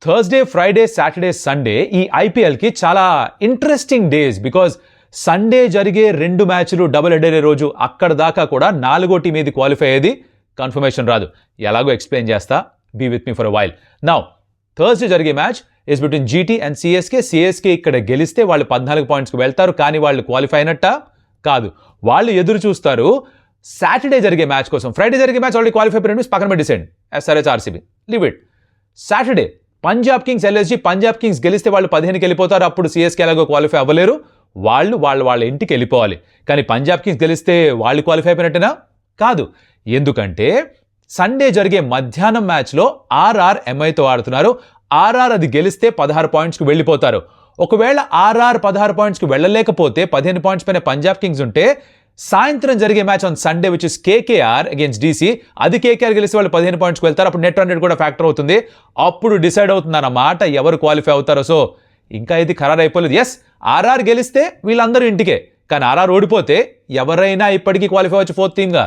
Thursday, Friday, Saturday, Sunday ఈ ఐపీఎల్కి చాలా interesting days. Because Sunday జరిగే 2 మ్యాచ్లు డబుల్ హెడర్ రోజు అక్కడ దాకా కూడా 4వ టీం ఏది క్వాలిఫై అయ్యేది కన్ఫర్మేషన్ రాదు. ఎలాగో ఎక్స్ప్లెయిన్ చేస్తా, be with me for a while. Now Thursday జరిగే match is between GT and CSK ఇక్కడ గెలిస్తే వాళ్ళు 14 పాయింట్స్కి వెళ్తారు, కానీ వాళ్ళు క్వాలిఫై అయినట్ట కాదు. వాళ్ళు ఎదురు చూస్తారు సాటర్డే జరిగే మ్యాచ్ కోసం. ఫ్రైడే జరిగే మ్యాచ్ ఆల్రెడీ క్వాలిఫై అయిపోయిన పక్కన పెట్టేసేయండి, SRH RCB, leave it. Saturday Punjab Kings LSG, Punjab Kings గెలిస్తే వాళ్ళు 15కి వెళ్ళిపోతారు. అప్పుడు సిఎస్కే ఎలాగో క్వాలిఫై అవ్వలేరు, వాళ్ళ ఇంటికి వెళ్ళిపోవాలి. కానీ పంజాబ్ కింగ్స్ గెలిస్తే వాళ్ళు క్వాలిఫై అయిపోయినట్టేనా? కాదు. ఎందుకంటే సండే జరిగే మధ్యాహ్నం మ్యాచ్లో ఆర్ఆర్ ఎంఐతో ఆడుతున్నారు. ఆర్ఆర్ అది గెలిస్తే 16 పాయింట్స్కి వెళ్ళిపోతారు. ఒకవేళ ఆర్ఆర్ 16 పాయింట్స్కి వెళ్ళలేకపోతే 15 పాయింట్స్ పైన పంజాబ్ కింగ్స్ ఉంటే సాయంత్రం జరిగే match on Sunday which is KKR against DC, అది కేకేఆర్ గెలిస్తే వాళ్ళు 15 పాయింట్స్కి వెళ్తారు. అప్పుడు నెట్ రన్ రేట్ కూడా ఫ్యాక్టర్ అవుతుంది. అప్పుడు డిసైడ్ అవుతుంది అన్నమాట ఎవరు క్వాలిఫై అవుతారో. సో ఇంకా ఇది ఖరారు అయిపోలేదు. ఎస్, ఆర్ఆర్ గెలిస్తే వీళ్ళందరూ ఇంటికే, కానీ ఆర్ఆర్ ఓడిపోతే ఎవరైనా ఇప్పటికీ క్వాలిఫై అవ్వచ్చు 4th టీమ్గా.